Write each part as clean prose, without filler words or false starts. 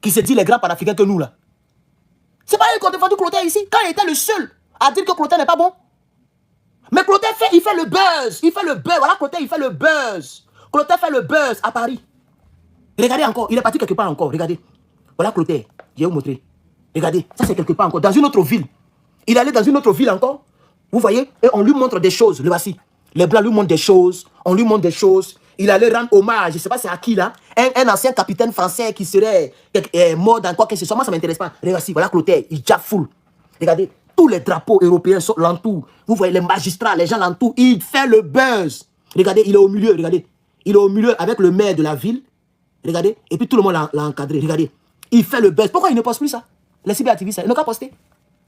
qui se dit les grands panafricains que nous, là. C'est pas eux qui ont défendu Clotaire ici, quand il était le seul à dire que Clotaire n'est pas bon. Mais Clotaire il fait le buzz. Il fait le buzz. Voilà, Clotaire, il fait le buzz. Clotaire fait le buzz à Paris. Regardez encore, il est parti quelque part encore, regardez. Voilà Clotaire, je vais vous montrer. Regardez, ça c'est quelque part encore, dans une autre ville. Il est allé dans une autre ville encore. Vous voyez, et on lui montre des choses, le voici. Les Blancs lui montrent des choses, on lui montre des choses. Il allait rendre hommage, je ne sais pas c'est à qui là, un ancien capitaine français qui serait mort dans quoi que ce soit. Moi ça ne m'intéresse pas. Regardez, voilà Clotaire, il jaffoule. Regardez, tous les drapeaux européens sont l'entour. Vous voyez les magistrats, les gens l'entourent. Il fait le buzz. Regardez, il est au milieu, regardez. Il est au milieu avec le maire de la ville. Regardez, et puis tout le monde l'a encadré. Regardez, il fait le buzz. Pourquoi il ne poste plus ça? Les cyberactivistes, ils n'ont qu'à poster.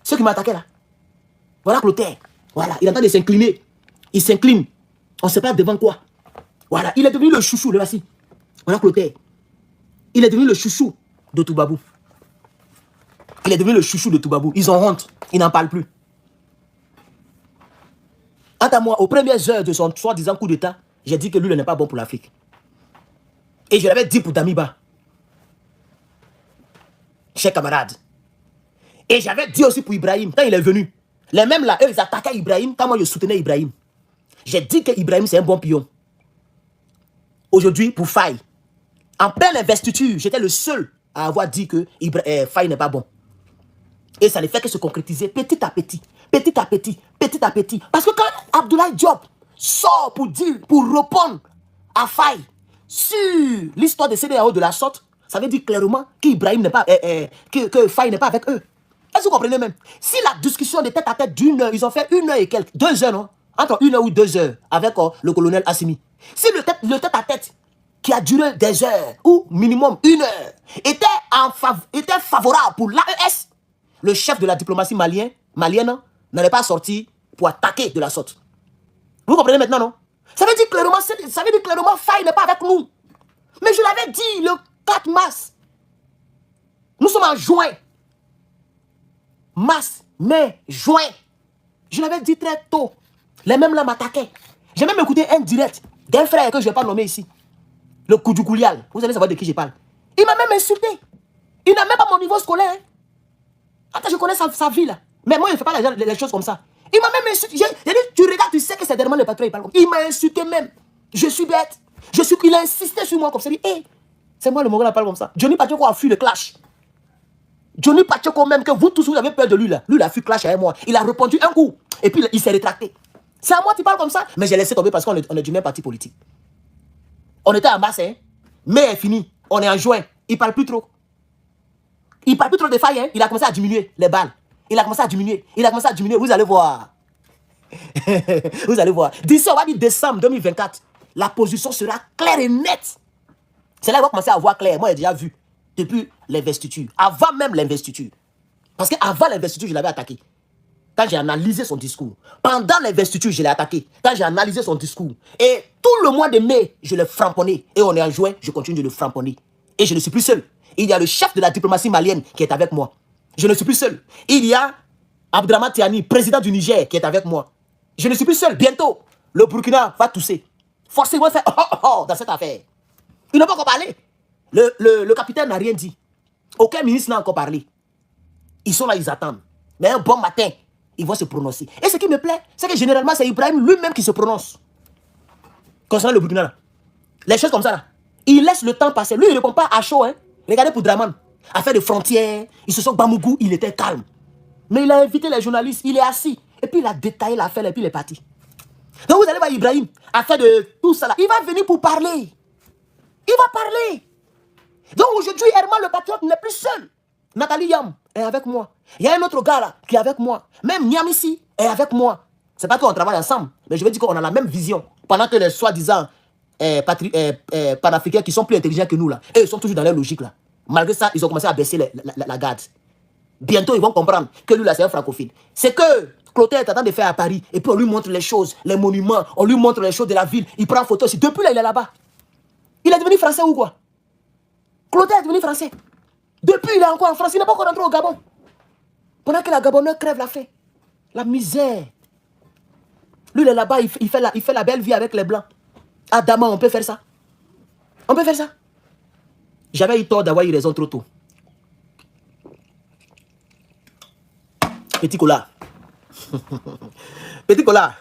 Ceux qui m'attaquaient là. Voilà Clotaire. Voilà, il est en train de s'incliner. Il s'incline. On ne sait pas devant quoi. Voilà, il est devenu le chouchou, le voici. Voilà Clotaire. Il est devenu le chouchou de Toubabou. Il est devenu le chouchou de Toubabou. Ils ont honte. Ils n'en parlent plus. Quant à moi, aux premières heures de son soi-disant coup d'État, j'ai dit que lui, il n'est pas bon pour l'Afrique. Et je l'avais dit pour Damiba. Chers camarades. Et j'avais dit aussi pour Ibrahim, quand il est venu. Les mêmes là, eux, ils attaquaient Ibrahim quand moi je soutenais Ibrahim. J'ai dit que Ibrahim, c'est un bon pion. Aujourd'hui, pour Faye, en pleine investiture, j'étais le seul à avoir dit que Faye n'est pas bon. Et ça ne fait que se concrétiser petit à petit, petit à petit, petit à petit. Parce que quand Abdoulaye Diop sort pour dire, pour répondre à Faye sur l'histoire de CEDEAO de la sorte, ça veut dire clairement qu'Ibrahim n'est pas, que Faye n'est pas avec eux. Est-ce que vous comprenez même? Si la discussion de tête à tête d'une heure, ils ont fait 1 heure et quelques, 2 heures, non? Entre 1 heure ou 2 heures avec le colonel Assimi. Si le tête à tête qui a duré des heures, ou minimum 1 heure, était favorable pour l'AES, le chef de la diplomatie malienne n'allait pas sortir pour attaquer de la sorte. Vous comprenez maintenant, non? Ça veut dire clairement, Faye n'est pas avec nous. Mais je l'avais dit le 4 mars. Nous sommes en juin. Mars, mai, juin. Je l'avais dit très tôt. Les mêmes là m'attaquaient. J'ai même écouté un direct d'un frère que je ne vais pas nommer ici. Le Koudjoukoulial. Vous allez savoir de qui je parle. Il m'a même insulté. Il n'a même pas mon niveau scolaire. Hein. Attends, je connais sa vie là. Mais moi, il ne fait pas les choses comme ça. Il m'a même insulté. J'ai dit, tu regardes, tu sais que c'est dernièrement le patron, il parle comme ça. Il m'a insulté même. Je suis bête. Il a insisté sur moi comme ça. Il dit, hey, c'est moi le Mongol qui parle comme ça. Johnny Pacheco a fui le clash. Johnny Pacheco même, que vous tous vous avez peur de lui là. Lui, il a fui clash avec moi. Il a répondu un coup. Et puis, il s'est rétracté. C'est à moi qui parle comme ça. Mais j'ai laissé tomber parce qu'on est du même parti politique. On était en mars, hein. Mai est fini. On est en juin. Il ne parle plus trop. Il ne parle plus trop de Faye, hein. Il a commencé à diminuer les balles. Il a commencé à diminuer. Il a commencé à diminuer. Vous allez voir. Vous allez voir. D'ici, on va dire décembre 2024, la position sera claire et nette. C'est là qu'on va commencer à voir clair. Moi, j'ai déjà vu depuis l'investiture. Avant même l'investiture. Parce qu'avant l'investiture, je l'avais attaqué. Quand j'ai analysé son discours. Pendant l'investiture, je l'ai attaqué. Quand j'ai analysé son discours. Et tout le mois de mai, je l'ai framponné. Et on est en juin, je continue de le framponner. Et je ne suis plus seul. Il y a le chef de la diplomatie malienne qui est avec moi. Je ne suis plus seul. Il y a Abdraman Tiani, président du Niger, qui est avec moi. Je ne suis plus seul. Bientôt, le Burkina va tousser. Forcément, faire dans cette affaire. Il n'a pas encore parlé. Le capitaine n'a rien dit. Aucun ministre n'a encore parlé. Ils sont là, ils attendent. Mais un bon matin, ils vont se prononcer. Et ce qui me plaît, c'est que généralement, c'est Ibrahim lui-même qui se prononce. Concernant le Burkina, là. Les choses comme ça, là. Il laisse le temps passer. Lui, il ne répond pas à chaud. Hein. Regardez pour Draman. Affaire de frontières, ils se sont Bamougou, il était calme. Mais il a invité les journalistes, il est assis. Et puis il a détaillé l'affaire et puis il est parti. Donc vous allez voir Ibrahim, affaire de tout ça là. Il va venir pour parler. Il va parler. Donc aujourd'hui, Herman le patriote n'est plus seul. Nathalie Yam est avec moi. Il y a un autre gars là qui est avec moi. Même Niamissi est avec moi. C'est pas qu'on travaille ensemble, mais je veux dire qu'on a la même vision. Pendant que les soi-disant panafricains qui sont plus intelligents que nous là, eux ils sont toujours dans leur logique là. Malgré ça, ils ont commencé à baisser la garde. Bientôt, ils vont comprendre que lui là, c'est un francophile. C'est que Clotaire est en train de faire à Paris. Et puis on lui montre les choses, les monuments, on lui montre les choses de la ville. Il prend photo aussi. Depuis là, il est là-bas. Il est devenu français ou quoi? Clotaire est devenu français. Depuis, il est encore en France. Il n'est pas encore rentré au Gabon. Pendant que la Gabonais crève la faim. La misère. Lui, il est là-bas, il fait la belle vie avec les Blancs. À Daman, on peut faire ça. On peut faire ça. J'avais eu tort d'avoir eu raison trop tôt. Petit Cola. Petit Cola.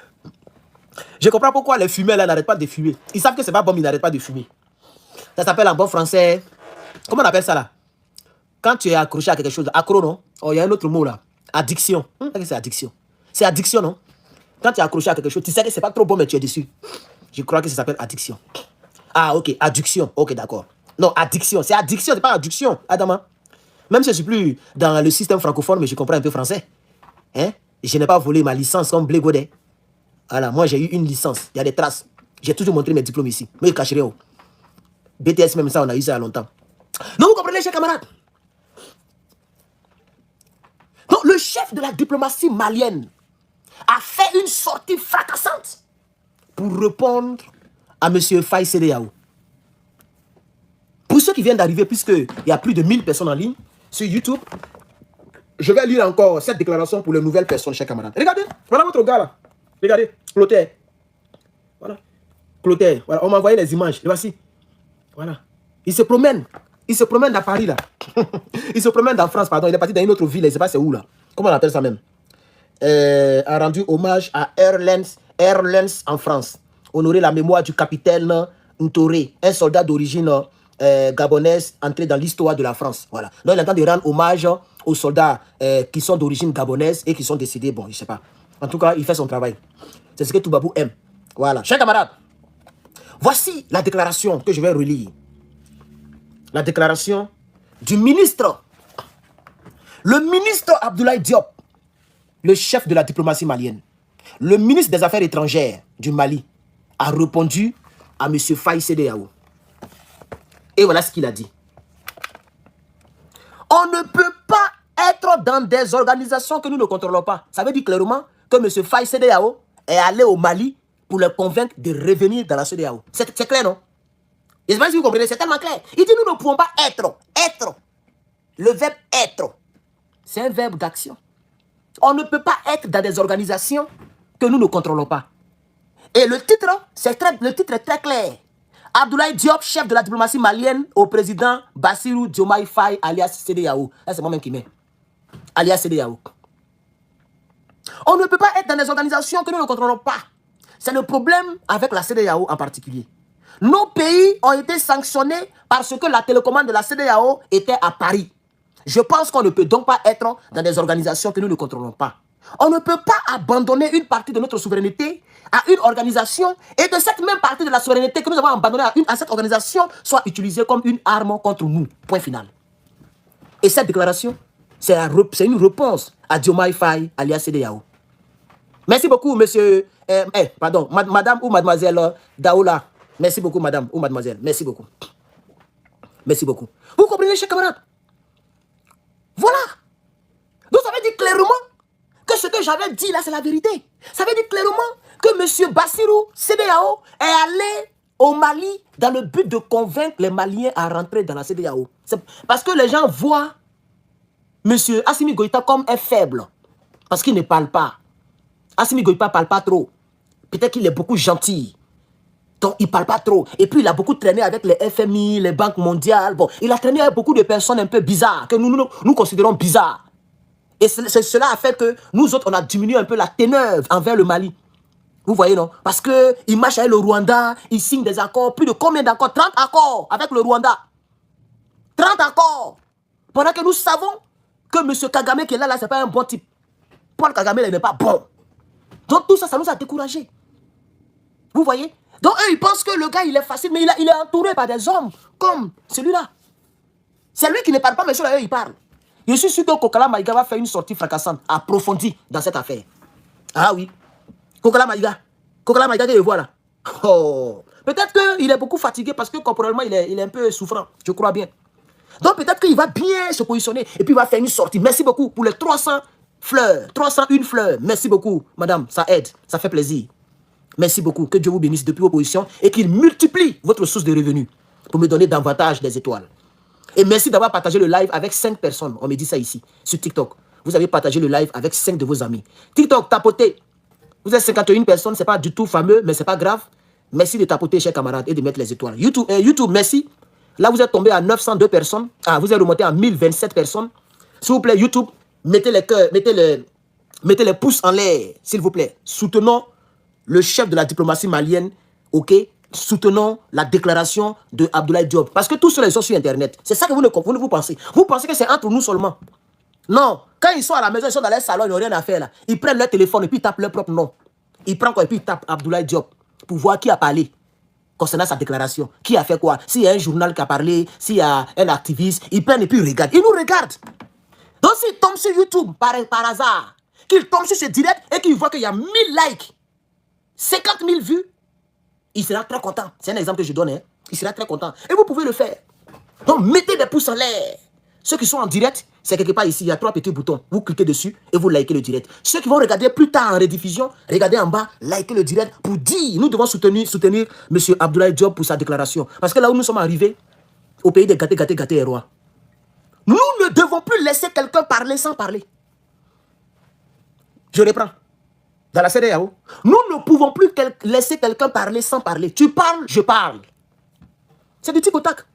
Je comprends pourquoi les fumeurs là n'arrêtent pas de fumer. Ils savent que c'est pas bon, mais ils n'arrêtent pas de fumer. Ça s'appelle en bon français. Comment on appelle ça là? Quand tu es accroché à quelque chose, accro, non? Oh, il y a un autre mot là. Addiction. Qu'est-ce que c'est addiction? C'est addiction, non? Quand tu es accroché à quelque chose, tu sais que c'est pas trop bon, mais tu es dessus. Je crois que ça s'appelle addiction. Ah, ok, addiction. Ok, d'accord. Non, addiction. C'est addiction, c'est pas addiction, Adama. Même si je ne suis plus dans le système francophone, mais je comprends un peu français. Hein? Je n'ai pas volé ma licence comme Blé Godet. Voilà, moi j'ai eu une licence. Il y a des traces. J'ai toujours montré mes diplômes ici. Mais je ne cache rien. BTS, même ça, on a eu ça il y a longtemps. Donc, vous comprenez, chers camarades? Donc, le chef de la diplomatie malienne a fait une sortie fracassante pour répondre à M. Faye Sédéyaou. Pour ceux qui viennent d'arriver, puisqu'il y a plus de 1000 personnes en ligne sur YouTube, je vais lire encore cette déclaration pour les nouvelles personnes, chers camarades. Regardez, voilà votre gars là. Regardez, Clotaire. Voilà. Clotaire. Voilà, on m'a envoyé les images. Les voici. Voilà. Il se promène. Il se promène à Paris là. Il se promène en France, pardon. Il est parti dans une autre ville, je ne sais pas c'est où là. Comment on appelle ça même? A rendu hommage à Airlens en France. Honorer la mémoire du capitaine Ntoré, un soldat d'origine gabonaise entré dans l'histoire de la France. Voilà. Donc il est en train de rendre hommage aux soldats qui sont d'origine gabonaise et qui sont décédés. Bon, je ne sais pas. En tout cas, il fait son travail. C'est ce que Toubabou aime. Voilà. Chers camarades, voici la déclaration que je vais relire. La déclaration du ministre. Le ministre Abdoulaye Diop, le chef de la diplomatie malienne, le ministre des Affaires étrangères du Mali, a répondu à M. Faye Sédéyaou. Et voilà ce qu'il a dit. On ne peut pas être dans des organisations que nous ne contrôlons pas. Ça veut dire clairement que M. Faye Sédéyaou est allé au Mali pour les convaincre de revenir dans la CEDEAO. C'est clair, non? Je ne sais pas si vous comprenez, c'est tellement clair. Il dit nous ne pouvons pas être. Être. Le verbe être, c'est un verbe d'action. On ne peut pas être dans des organisations que nous ne contrôlons pas. Et le titre est très clair. Abdoulaye Diop, chef de la diplomatie malienne, au président Bassirou Diomaye Faye, alias CEDEAO. Là, c'est moi-même qui mets. Alias CEDEAO. On ne peut pas être dans des organisations que nous ne contrôlons pas. C'est le problème avec la CEDEAO en particulier. Nos pays ont été sanctionnés parce que la télécommande de la CEDEAO était à Paris. Je pense qu'on ne peut donc pas être dans des organisations que nous ne contrôlons pas. On ne peut pas abandonner une partie de notre souveraineté à une organisation et que cette même partie de la souveraineté que nous avons abandonnée à cette organisation soit utilisée comme une arme contre nous. Point final. Et cette déclaration, c'est une réponse à Diomaye Faye, alias CEDEAO. Merci beaucoup, monsieur, pardon, madame ou mademoiselle Daoula. Merci beaucoup, madame ou mademoiselle. Merci beaucoup. Merci beaucoup. Vous comprenez, chers camarades? Voilà. Donc, ça veut dire clairement que ce que j'avais dit là, c'est la vérité. Ça veut dire clairement que M. Bassirou CEDEAO est allé au Mali dans le but de convaincre les Maliens à rentrer dans la CEDEAO. Parce que les gens voient M. Assimi Goïta comme un faible. Parce qu'il ne parle pas. Assimi Goïta ne parle pas trop. Peut-être qu'il est beaucoup gentil. Donc, il ne parle pas trop. Et puis, il a beaucoup traîné avec les FMI, les banques mondiales. Bon, il a traîné avec beaucoup de personnes un peu bizarres, que nous considérons bizarres. Et cela a fait que nous autres, on a diminué un peu la teneur envers le Mali. Vous voyez, non? Parce qu'il marche avec le Rwanda, il signe des accords, plus de combien d'accords? 30 accords avec le Rwanda. 30 accords. Pendant que nous savons que M. Kagame qui est là, ce n'est pas un bon type. Paul Kagame, il n'est pas bon. Donc tout ça, ça nous a découragés. Vous voyez? Donc eux, ils pensent que le gars, il est facile, mais il est entouré par des hommes comme celui-là. C'est lui qui ne parle pas, mais celui-là, il parle. Je suis sûr que Kokala Maïga va faire une sortie fracassante, approfondie dans cette affaire. Ah oui. Kokala Maïga que je vois là. Oh. Peut-être qu'il est beaucoup fatigué parce que corporellement, il est un peu souffrant. Je crois bien. Donc peut-être qu'il va bien se positionner et puis il va faire une sortie. Merci beaucoup pour les 300 fleurs. 301 fleurs. Merci beaucoup, madame. Ça aide. Ça fait plaisir. Merci beaucoup. Que Dieu vous bénisse depuis vos positions et qu'il multiplie votre source de revenus pour me donner davantage des étoiles. Et merci d'avoir partagé le live avec 5 personnes. On me dit ça ici, sur TikTok. Vous avez partagé le live avec 5 de vos amis. TikTok, tapotez. Vous êtes 51 personnes, ce n'est pas du tout fameux, mais ce n'est pas grave. Merci de tapoter, chers camarades, et de mettre les étoiles. YouTube, merci. Là, vous êtes tombé à 902 personnes. Ah, vous êtes remonté à 1027 personnes. S'il vous plaît, YouTube, mettez les cœurs, mettez Mettez les pouces en l'air, s'il vous plaît. Soutenons le chef de la diplomatie malienne, ok? Soutenons la déclaration de Abdoulaye Diop. Parce que tous ceux qui sont sur Internet, c'est ça que vous ne comprenez, vous pensez. Vous pensez que c'est entre nous seulement. Non, quand ils sont à la maison, ils sont dans leur salon, ils n'ont rien à faire là. Ils prennent leur téléphone et puis ils tapent leur propre nom. Ils prennent quoi et puis ils tapent Abdoulaye Diop pour voir qui a parlé concernant sa déclaration. Qui a fait quoi? S'il y a un journal qui a parlé, s'il y a un activiste, ils prennent et puis ils regardent. Ils nous regardent. Donc s'ils tombent sur YouTube par hasard, qu'ils tombent sur ce direct et qu'ils voient qu'il y a 1000 likes, 50 000 vues, il sera très content. C'est un exemple que je donne. Hein. Il sera très content. Et vous pouvez le faire. Donc mettez des pouces en l'air. Ceux qui sont en direct, c'est quelque part ici, il y a 3 petits boutons. Vous cliquez dessus et vous likez le direct. Ceux qui vont regarder plus tard en rediffusion, regardez en bas, likez le direct pour dire, nous devons soutenir M. Abdoulaye Diop pour sa déclaration. Parce que là où nous sommes arrivés, au pays des gâtés et rois, nous ne devons plus laisser quelqu'un parler sans parler. Je reprends. Dans la CEDEAO, nous ne pouvons plus laisser quelqu'un parler sans parler. Tu parles, je parle. C'est du tic au tac.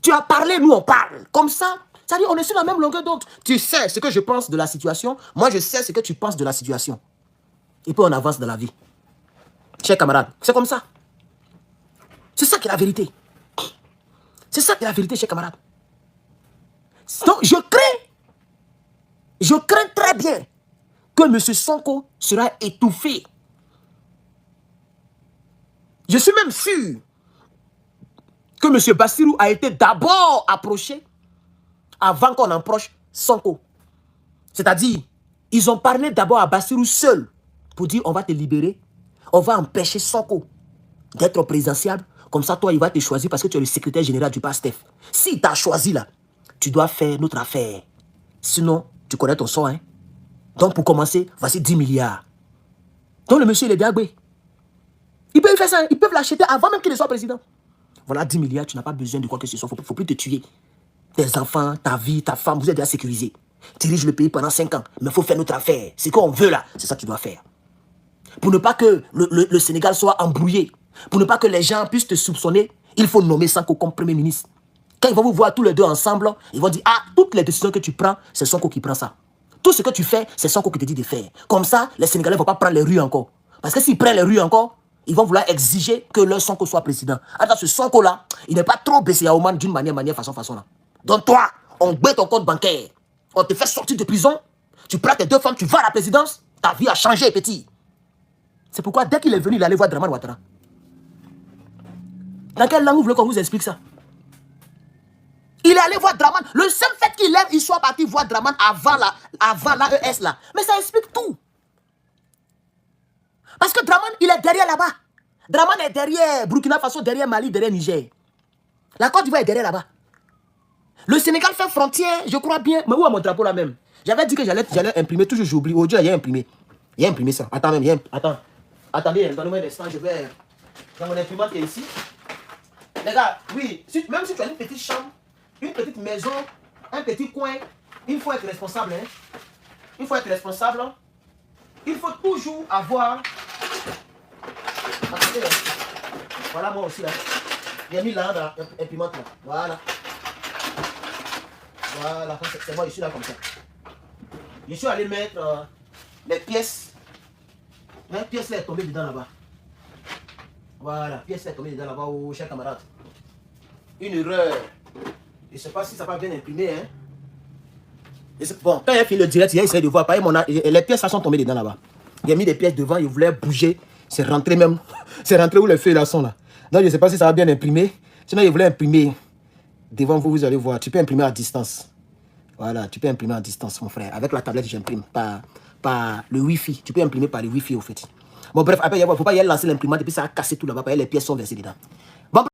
Tu as parlé, nous on parle. Comme ça, c'est-à-dire on est sur la même longueur d'onde. Tu sais ce que je pense de la situation. Moi, je sais ce que tu penses de la situation. Et puis on avance dans la vie. Chers camarades, c'est comme ça. C'est ça qui est la vérité. C'est ça qui est la vérité, chers camarades. Donc, je crains très bien que M. Sonko sera étouffé. Je suis même sûr que M. Bassirou a été d'abord approché avant qu'on approche Sonko. C'est-à-dire, ils ont parlé d'abord à Bassirou seul pour dire on va te libérer, on va empêcher Sonko d'être présidentiable. Comme ça, toi, il va te choisir parce que tu es le secrétaire général du PASTEF. S'il t'a choisi là, tu dois faire notre affaire. Sinon, tu connais ton sort, hein. Donc, pour commencer, voici 10 milliards. Donc, le monsieur, il est déagoué. Ils peuvent faire ça, ils peuvent l'acheter avant même qu'il ne soit président. Voilà 10 milliards, tu n'as pas besoin de quoi que ce soit. Il ne faut plus te tuer. Tes enfants, ta vie, ta femme, vous êtes déjà sécurisés. Dirige le pays pendant 5 ans. Mais il faut faire notre affaire. C'est qu'on veut là, c'est ça que tu dois faire. Pour ne pas que le Sénégal soit embrouillé, pour ne pas que les gens puissent te soupçonner, il faut nommer Sonko comme Premier ministre. Quand ils vont vous voir tous les deux ensemble, ils vont dire, ah, toutes les décisions que tu prends, c'est Sonko qui prend ça. Tout ce que tu fais, c'est Sonko qui te dit de faire. Comme ça, les Sénégalais ne vont pas prendre les rues encore. Parce que s'ils prennent les rues encore, ils vont vouloir exiger que leur Sonko soit président. Alors ce Sonko-là, il n'est pas trop baissé à Oman d'une manière, façon là. Donc toi, on baisse ton compte bancaire. On te fait sortir de prison. Tu prends tes 2 femmes, tu vas à la présidence. Ta vie a changé, petit. C'est pourquoi dès qu'il est venu, il allait voir Dramane Ouattara. Dans quelle langue vous voulez qu'on vous explique ça? Il est allé voir Dramane. Le seul fait qu'il soit parti voir Dramane avant l'AES là. Mais ça explique tout. Parce que Dramane, il est derrière là-bas. Dramane est derrière Burkina Faso, derrière Mali, derrière Niger. La Côte d'Ivoire est derrière là-bas. Le Sénégal fait frontière, je crois bien. Mais où est mon drapeau là même? J'avais dit que j'allais imprimer, toujours j'oublie. Aujourd'hui, il y a imprimé. Il y a imprimé ça. Attends même, attends. Attendez, donnez-moi un instant, je vais dans mon imprimante qui est ici. Les gars, oui, même si tu as une petite chambre, une petite maison, un petit coin, il faut être responsable. Hein? Il faut être responsable. Il faut toujours avoir... Attendez, voilà moi aussi là. J'ai mis là dans l'imprimante là. Voilà. Voilà, c'est moi, je suis là comme ça. Je suis allé mettre les pièces. La pièce là est tombée dedans là-bas. Voilà, pièce là est tombée dedans là-bas, oh, chers camarades. Une erreur. Je ne sais pas si ça va bien imprimer. Hein. Bon, quand il a fait le direct, il a essayé de voir. Les pièces là sont tombées dedans là-bas. Il a mis des pièces devant, il voulait bouger. C'est rentré même. C'est rentré où les feuilles là sont là. Donc je ne sais pas si ça va bien imprimer. Sinon, il voulait imprimer. Devant vous, vous allez voir. Tu peux imprimer à distance. Voilà, tu peux imprimer à distance, mon frère. Avec la tablette, j'imprime. Par le Wi-Fi. Tu peux imprimer par le Wi-Fi, au fait. Bon, bref, après, il ne faut pas y aller lancer l'imprimante et puis ça a cassé tout là-bas. Les pièces sont versées dedans.